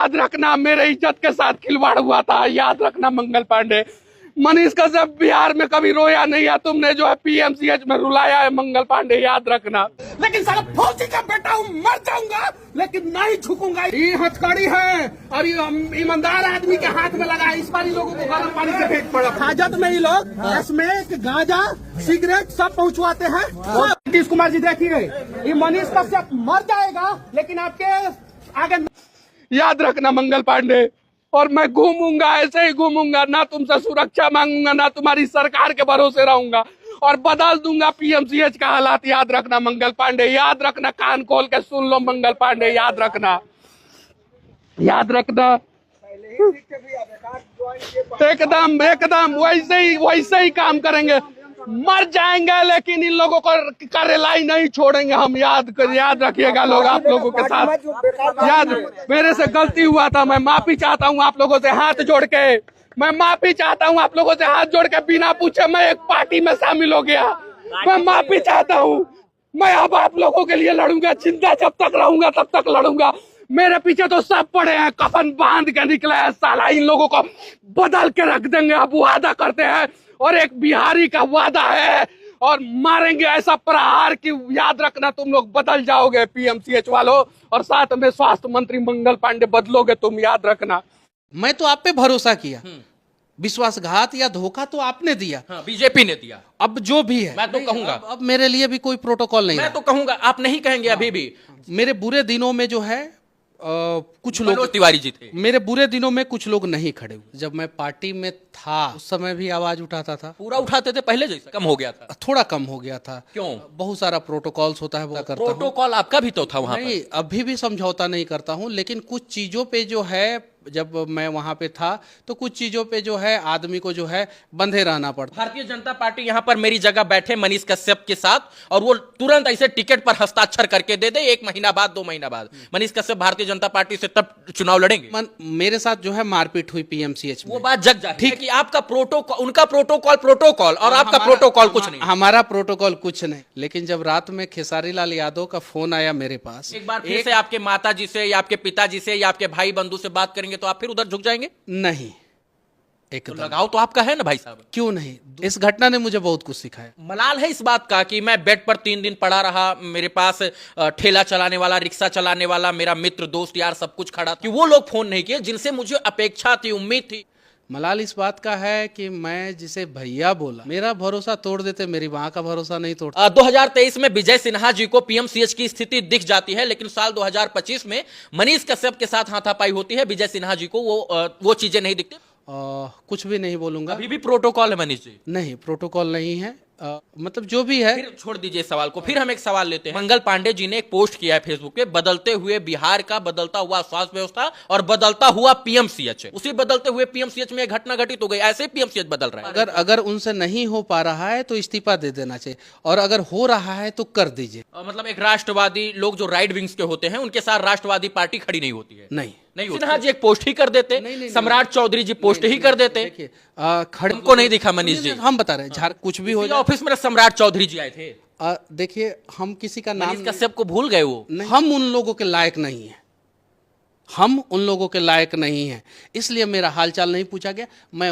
याद रखना मेरे इज्जत के साथ खिलवाड़ हुआ था, याद रखना मंगल पांडे। मनीष कश्यप बिहार में कभी रोया नहीं है, तुमने जो है पीएमसीएच में रुलाया है मंगल पांडे, याद रखना। लेकिन साला फौजी का बेटा हूँ, मर जाऊंगा लेकिन नहीं झुकूंगा। ये हथकड़ी है और ये ईमानदार आदमी के हाथ में लगा है, इस बार लोगों को गर्म पानी से फेंक पड़ा। हाजत में ही लोग स्मैक, गांजा, सिगरेट सब पहुंचवाते हैं। नीतीश कुमार जी देखिए, ये मनीष कश्यप मर जाएगा लेकिन आपके आगे याद रखना मंगल पांडे। और मैं घूमूंगा, ऐसे ही घूमूंगा, ना तुमसे सुरक्षा मांगूंगा, ना तुम्हारी सरकार के भरोसे रहूंगा और बदल दूंगा पीएमसीएच का हालात। याद रखना मंगल पांडे, याद रखना, कान खोल के सुन लो मंगल पांडे, याद रखना, याद रखना। एकदम एकदम वैसे ही काम करेंगे। मर जाएंगे लेकिन इन लोगों को का रिलाई नहीं छोड़ेंगे हम। याद रखिएगा लोग, आप लोगों के साथ याद, मेरे से गलती हुआ था, मैं माफी चाहता हूँ आप लोगों से हाथ जोड़ के। मैं माफी चाहता हूँ आप लोगों से हाथ जोड़ के, बिना पूछे मैं एक पार्टी में शामिल हो गया। मैं माफी चाहता हूँ। मैं अब आप लोगों के लिए लड़ूंगा, जिंदा जब तक रहूंगा तब तक लड़ूंगा। मेरे पीछे तो सब पड़े हैं, कफन बांध के निकले हैं। साला इन लोगों को बदल के रख देंगे, अब वादा करते हैं और एक बिहारी का वादा है और मारेंगे ऐसा प्रहार कि याद रखना तुम लोग बदल जाओगे पीएमसीएच वालों, और साथ में स्वास्थ्य मंत्री मंगल पांडे बदलोगे तुम, याद रखना। मैं तो आप पे भरोसा किया, विश्वासघात या धोखा तो आपने दिया। हाँ, बीजेपी ने दिया। अब जो भी है मैं तो कहूंगा, अब मेरे लिए भी कोई प्रोटोकॉल नहीं मैं है। तो कहूंगा, आप नहीं कहेंगे अभी भी। मेरे बुरे दिनों में जो है कुछ लोग, मनोज तिवारी जी थे। मेरे बुरे दिनों में कुछ लोग नहीं खड़े हुए। जब मैं पार्टी में था उस समय भी आवाज उठाता था, पूरा उठाते थे, पहले जैसा कम हो गया था। थोड़ा कम हो गया था। क्यों? बहुत सारा प्रोटोकॉल्स होता है वो करता हूं। प्रोटोकॉल आपका भी तो था वहां नहीं, अभी भी समझौता नहीं करता हूं, लेकिन कुछ चीजों पे जो है, जब मैं वहां पे था तो कुछ चीजों पे जो है आदमी को जो है बंधे रहना पड़ता। भारतीय जनता पार्टी यहाँ पर मेरी जगह बैठे मनीष कश्यप के साथ और वो तुरंत ऐसे टिकट पर हस्ताक्षर करके दे दे, 1 महीना बाद 2 महीना बाद मनीष कश्यप भारतीय जनता पार्टी से तब चुनाव लड़ेंगे। मेरे साथ जो है मारपीट हुई पीएमसीएच में, वो बात जग जाती है कि आपका प्रोटोकॉल, उनका प्रोटोकॉल और आपका प्रोटोकॉल कुछ नहीं। हमारा प्रोटोकॉल कुछ नहीं। लेकिन जब रात में खेसारी लाल यादव का फोन आया मेरे पास, एक बार फिर से आपके माता जी से या आपके पिताजी से या आपके भाई बंधु से बात करेंगे तो आप फिर उधर झुक जाएंगे? नहीं, एक तो लगाव तो आपका है ना भाई साहब। क्यों नहीं, इस घटना ने मुझे बहुत कुछ सिखाया। मलाल है इस बात का कि मैं बेड पर 3 दिन पड़ा रहा, मेरे पास ठेला चलाने वाला, रिक्शा चलाने वाला, मेरा मित्र, दोस्त, यार सब कुछ खड़ा, कि वो लोग फोन नहीं किए जिनसे मुझे अपेक्षा थी, उम्मीद थी। मलाल इस बात का है कि मैं जिसे भैया बोला, मेरा भरोसा तोड़ देते, मेरी माँ का भरोसा नहीं तोड़ता। 2023 में विजय सिन्हा जी को पीएमसीएच की स्थिति दिख जाती है, लेकिन साल 2025 में मनीष कश्यप के साथ हाथापाई होती है। विजय सिन्हा जी को वो चीजें नहीं दिखती। कुछ भी नहीं बोलूंगा। अभी भी प्रोटोकॉल है मनीष जी? नहीं, प्रोटोकॉल नहीं है। मतलब जो भी है, फिर छोड़ दीजिए सवाल को, फिर हम एक सवाल लेते हैं। मंगल पांडे जी ने एक पोस्ट किया है फेसबुक पे, बदलते हुए बिहार का बदलता हुआ स्वास्थ्य व्यवस्था और बदलता हुआ पीएमसीएच। उसी बदलते हुए पीएमसीएच में एक घटना घटित हो गई, ऐसे पीएमसीएच बदल रहा है। अगर उनसे नहीं हो पा रहा है तो इस्तीफा दे देना चाहिए, और अगर हो रहा है तो कर दीजिए। मतलब एक राष्ट्रवादी लोग जो राइट विंग्स के होते हैं उनके साथ राष्ट्रवादी पार्टी खड़ी नहीं होती है। नहीं सिन्हा जी एक पोस्ट ही कर देते, सम्राट चौधरी जी पोस्ट ही कर देते। देखिए, हमको नहीं दिखा मनीष जी, हम बता रहे हैं, कुछ भी हो जाए। ऑफिस में सम्राट चौधरी जी आए थे। देखिए, हम किसी का नाम कश्यप को भूल गए वो। हम उन लोगों के लायक नहीं है, हम उन लोगों के लायक नहीं है, इसलिए मेरा हालचाल नहीं पूछा गया। मैं